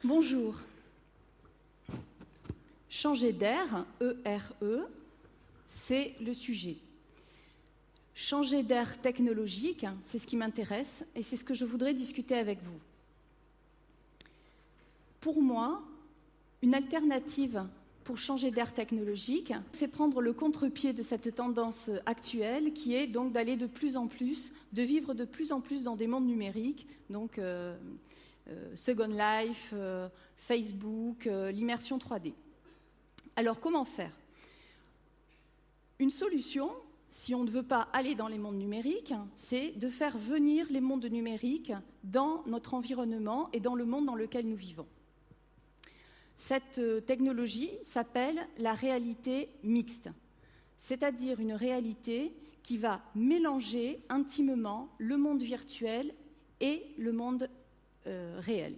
Bonjour. Changer d'air, E-R-E, c'est le sujet. Changer d'air technologique, c'est ce qui m'intéresse et c'est ce que je voudrais discuter avec vous. Pour moi, une alternative pour changer d'air technologique, c'est prendre le contre-pied de cette tendance actuelle qui est donc d'aller de vivre de plus en plus dans des mondes numériques, donc Second Life, Facebook, l'immersion 3D. Alors, comment faire? Une solution, si on ne veut pas aller dans les mondes numériques, c'est de faire venir les mondes numériques dans notre environnement et dans le monde dans lequel nous vivons. Cette technologie s'appelle la réalité mixte, c'est-à-dire une réalité qui va mélanger intimement le monde virtuel et le monde réel.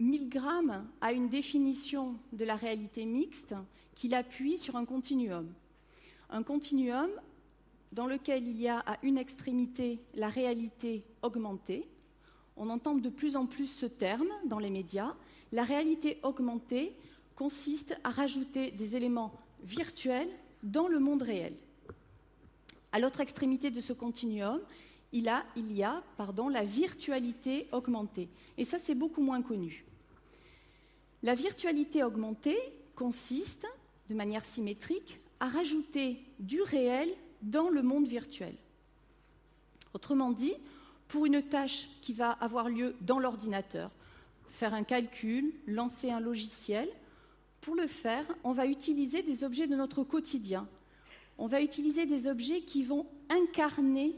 Milgram a une définition de la réalité mixte qu'il appuie sur un continuum. Un continuum dans lequel il y a à une extrémité la réalité augmentée. On entend de plus en plus ce terme dans les médias. La réalité augmentée consiste à rajouter des éléments virtuels dans le monde réel. À l'autre extrémité de ce continuum, il y a la virtualité augmentée. Et ça, c'est beaucoup moins connu. La virtualité augmentée consiste, de manière symétrique, à rajouter du réel dans le monde virtuel. Autrement dit, pour une tâche qui va avoir lieu dans l'ordinateur, faire un calcul, lancer un logiciel, pour le faire, on va utiliser des objets de notre quotidien. On va utiliser des objets qui vont incarner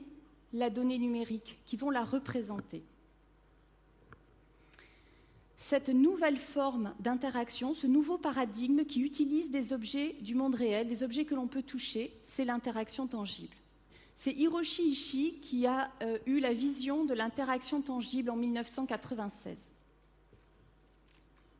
la donnée numérique, qui vont la représenter. Cette nouvelle forme d'interaction, ce nouveau paradigme qui utilise des objets du monde réel, des objets que l'on peut toucher, c'est l'interaction tangible. C'est Hiroshi Ishii qui a eu la vision de l'interaction tangible en 1996.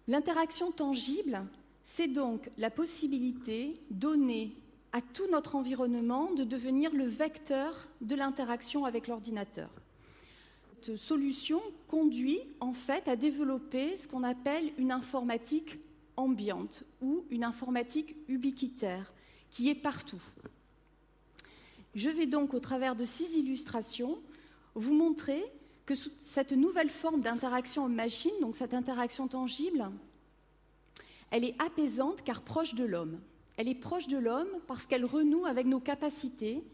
L'interaction tangible, c'est donc la possibilité donnée à tout notre environnement de devenir le vecteur de l'interaction avec l'ordinateur. Cette solution conduit en fait à développer ce qu'on appelle une informatique ambiante ou une informatique ubiquitaire qui est partout. Je vais donc, au travers de 6 illustrations, vous montrer que cette nouvelle forme d'interaction homme-machine, donc cette interaction tangible, elle est apaisante car proche de l'homme. Elle est proche de l'homme parce qu'elle renoue avec nos capacités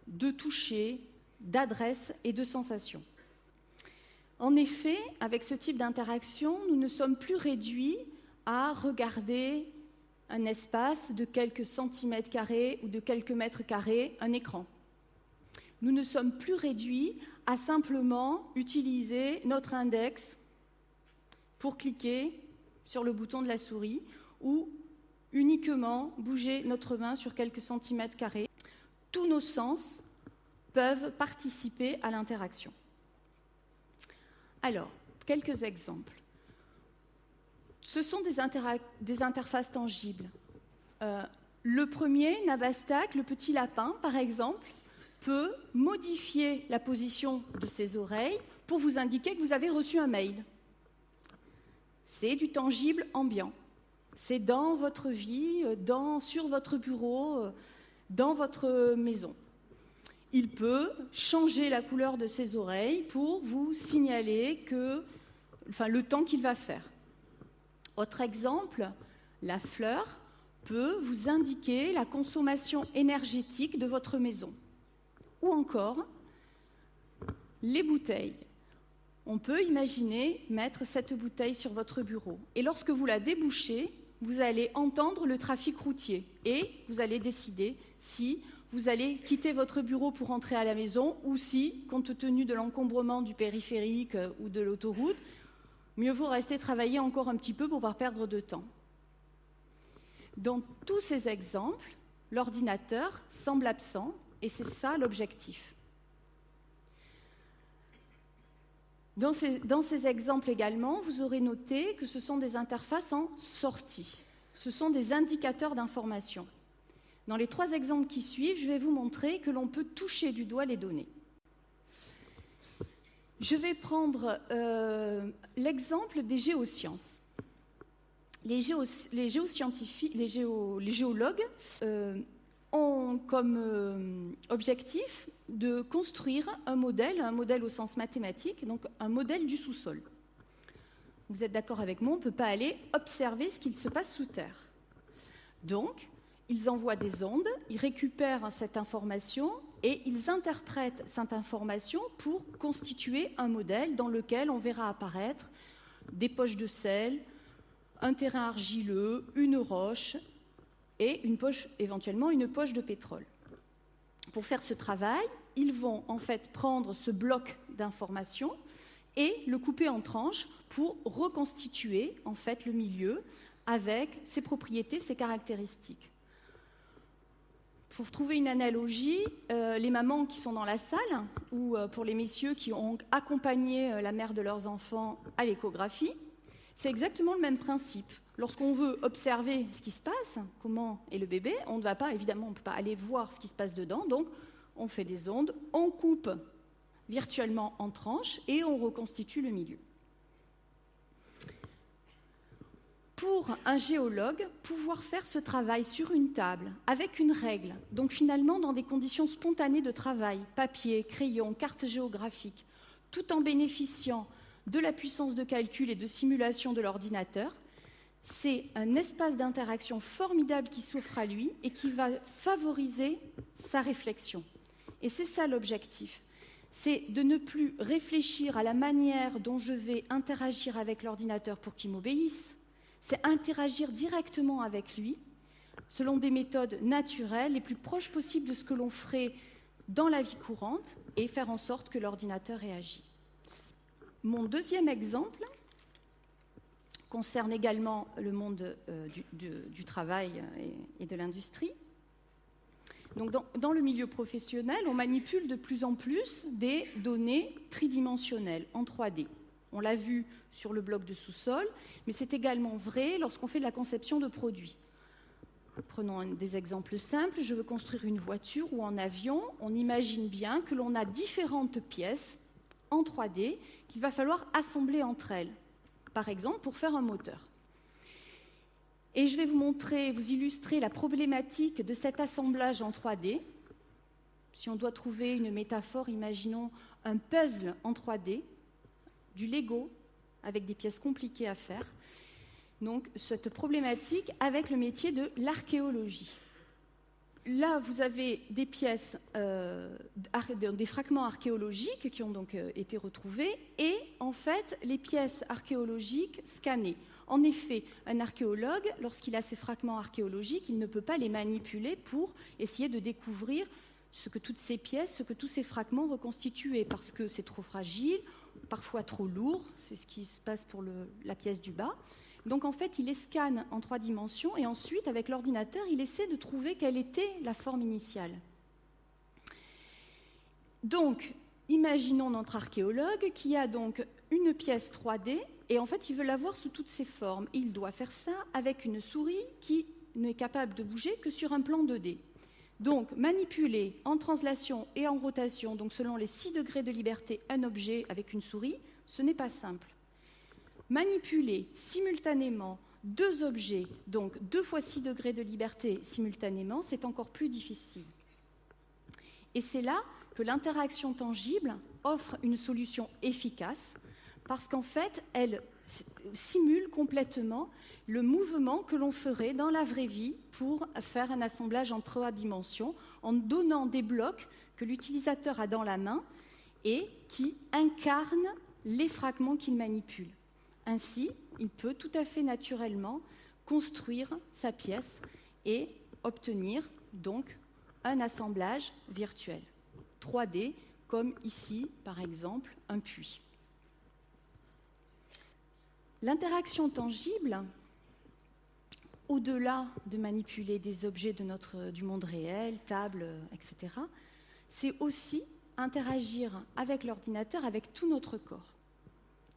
de toucher, d'adresse et de sensation. En effet, avec ce type d'interaction, nous ne sommes plus réduits à regarder un espace de quelques centimètres carrés ou de quelques mètres carrés, un écran. Nous ne sommes plus réduits à simplement utiliser notre index pour cliquer sur le bouton de la souris ou uniquement bouger notre main sur quelques centimètres carrés. Tous nos sens peuvent participer à l'interaction. Alors, quelques exemples. Ce sont des interfaces tangibles. Le premier, Navastak, le petit lapin, par exemple, peut modifier la position de ses oreilles pour vous indiquer que vous avez reçu un mail. C'est du tangible ambiant. C'est dans votre vie, sur votre bureau, dans votre maison. Il peut changer la couleur de ses oreilles pour vous signaler le temps qu'il va faire. Autre exemple, la fleur peut vous indiquer la consommation énergétique de votre maison. Ou encore, les bouteilles. On peut imaginer mettre cette bouteille sur votre bureau. Et lorsque vous la débouchez, vous allez entendre le trafic routier et vous allez décider si vous allez quitter votre bureau pour rentrer à la maison ou si, compte tenu de l'encombrement du périphérique ou de l'autoroute, mieux vaut rester travailler encore un petit peu pour ne pas perdre de temps. Dans tous ces exemples, l'ordinateur semble absent et c'est ça l'objectif. Dans ces exemples également, vous aurez noté que ce sont des interfaces en sortie. Ce sont des indicateurs d'information. Dans les 3 exemples qui suivent, je vais vous montrer que l'on peut toucher du doigt les données. Je vais prendre l'exemple des géosciences. Les géologues ont comme objectif de construire un modèle au sens mathématique, donc un modèle du sous-sol. Vous êtes d'accord avec moi, on ne peut pas aller observer ce qu'il se passe sous terre. Donc, ils envoient des ondes, ils récupèrent cette information et ils interprètent cette information pour constituer un modèle dans lequel on verra apparaître des poches de sel, un terrain argileux, une roche et éventuellement une poche de pétrole. Pour faire ce travail, ils vont en fait prendre ce bloc d'informations et le couper en tranches pour reconstituer en fait le milieu avec ses propriétés, ses caractéristiques. Pour trouver une analogie, les mamans qui sont dans la salle, ou pour les messieurs qui ont accompagné la mère de leurs enfants à l'échographie, c'est exactement le même principe. Lorsqu'on veut observer ce qui se passe, comment est le bébé, on ne va pas, évidemment, on ne peut pas aller voir ce qui se passe dedans, donc on fait des ondes, on coupe virtuellement en tranches et on reconstitue le milieu. Pour un géologue, pouvoir faire ce travail sur une table, avec une règle, donc finalement dans des conditions spontanées de travail, papier, crayon, carte géographique, tout en bénéficiant de la puissance de calcul et de simulation de l'ordinateur, c'est un espace d'interaction formidable qui s'offre à lui et qui va favoriser sa réflexion. Et c'est ça l'objectif. C'est de ne plus réfléchir à la manière dont je vais interagir avec l'ordinateur pour qu'il m'obéisse, c'est interagir directement avec lui, selon des méthodes naturelles, les plus proches possibles de ce que l'on ferait dans la vie courante, et faire en sorte que l'ordinateur réagisse. Mon deuxième exemple concerne également le monde du travail et de l'industrie. Donc dans le milieu professionnel, on manipule de plus en plus des données tridimensionnelles en 3D. On l'a vu sur le bloc de sous-sol, mais c'est également vrai lorsqu'on fait de la conception de produits. Prenons des exemples simples. Je veux construire une voiture ou un avion. On imagine bien que l'on a différentes pièces en 3D qu'il va falloir assembler entre elles, par exemple pour faire un moteur. Et je vais vous illustrer la problématique de cet assemblage en 3D. Si on doit trouver une métaphore, imaginons un puzzle en 3D, du Lego, avec des pièces compliquées à faire. Donc, cette problématique avec le métier de l'archéologie. Là, vous avez des pièces, des fragments archéologiques qui ont donc été retrouvés et, en fait, les pièces archéologiques scannées. En effet, un archéologue, lorsqu'il a ces fragments archéologiques, il ne peut pas les manipuler pour essayer de découvrir ce que toutes ces pièces, ce que tous ces fragments reconstituaient, parce que c'est trop fragile, parfois trop lourd, c'est ce qui se passe pour la pièce du bas. Donc en fait, il les scanne en 3 dimensions et ensuite, avec l'ordinateur, il essaie de trouver quelle était la forme initiale. Donc, imaginons notre archéologue qui a donc une pièce 3D et en fait, il veut la voir sous toutes ses formes. Il doit faire ça avec une souris qui n'est capable de bouger que sur un plan 2D. Donc, manipuler en translation et en rotation, donc selon les 6 degrés de liberté, un objet avec une souris, ce n'est pas simple. Manipuler simultanément 2 objets, donc 2 fois 6 degrés de liberté simultanément, c'est encore plus difficile. Et c'est là que l'interaction tangible offre une solution efficace, parce qu'en fait, elle simule complètement le mouvement que l'on ferait dans la vraie vie pour faire un assemblage en 3 dimensions, en donnant des blocs que l'utilisateur a dans la main et qui incarnent les fragments qu'il manipule. Ainsi, il peut tout à fait naturellement construire sa pièce et obtenir donc un assemblage virtuel, 3D, comme ici, par exemple, un puits. L'interaction tangible, au-delà de manipuler des objets du monde réel, tables, etc., c'est aussi interagir avec l'ordinateur, avec tout notre corps.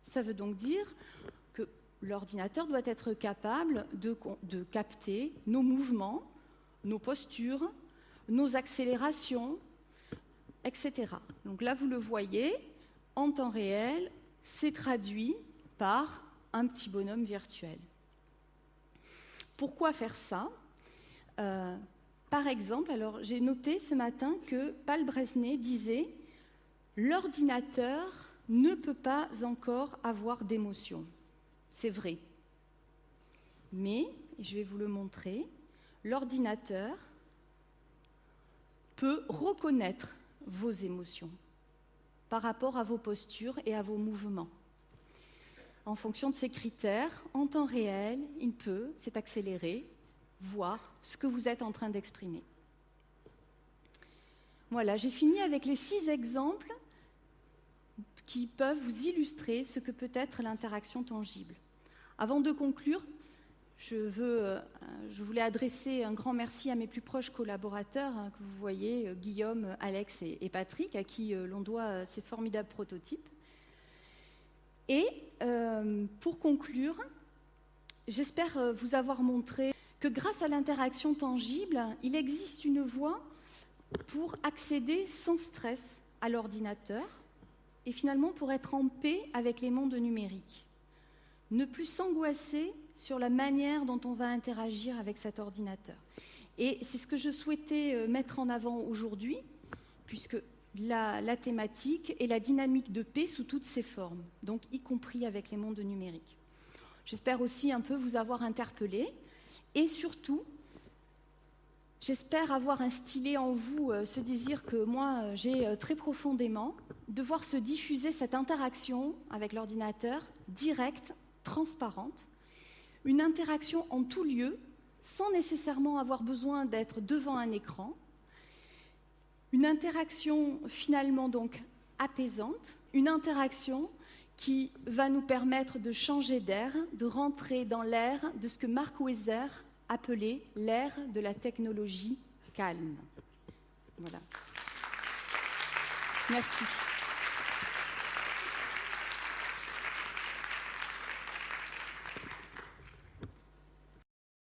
Ça veut donc dire que l'ordinateur doit être capable de capter nos mouvements, nos postures, nos accélérations, etc. Donc là, vous le voyez, en temps réel, c'est traduit par un petit bonhomme virtuel. Pourquoi faire ça ? Par exemple, alors j'ai noté ce matin que Pal Bresnay disait « L'ordinateur ne peut pas encore avoir d'émotion ». C'est vrai. Mais, je vais vous le montrer, l'ordinateur peut reconnaître vos émotions par rapport à vos postures et à vos mouvements. En fonction de ces critères, en temps réel, il peut, c'est accéléré, voir ce que vous êtes en train d'exprimer. Voilà, j'ai fini avec les 6 exemples qui peuvent vous illustrer ce que peut être l'interaction tangible. Avant de conclure, je voulais adresser un grand merci à mes plus proches collaborateurs, que vous voyez, Guillaume, Alex et Patrick, à qui l'on doit ces formidables prototypes. Et pour conclure, j'espère vous avoir montré que grâce à l'interaction tangible, il existe une voie pour accéder sans stress à l'ordinateur et finalement pour être en paix avec les mondes numériques. Ne plus s'angoisser sur la manière dont on va interagir avec cet ordinateur. Et c'est ce que je souhaitais mettre en avant aujourd'hui, puisque la thématique est la dynamique de paix sous toutes ses formes, donc y compris avec les mondes numériques. J'espère aussi un peu vous avoir interpellé, et surtout, j'espère avoir instillé en vous ce désir que moi j'ai très profondément, de voir se diffuser cette interaction avec l'ordinateur directe, transparente, une interaction en tout lieu, sans nécessairement avoir besoin d'être devant un écran, une interaction finalement donc apaisante, une interaction qui va nous permettre de changer d'air, de rentrer dans l'ère de ce que Mark Weiser appelait l'ère de la technologie calme. Voilà. Merci.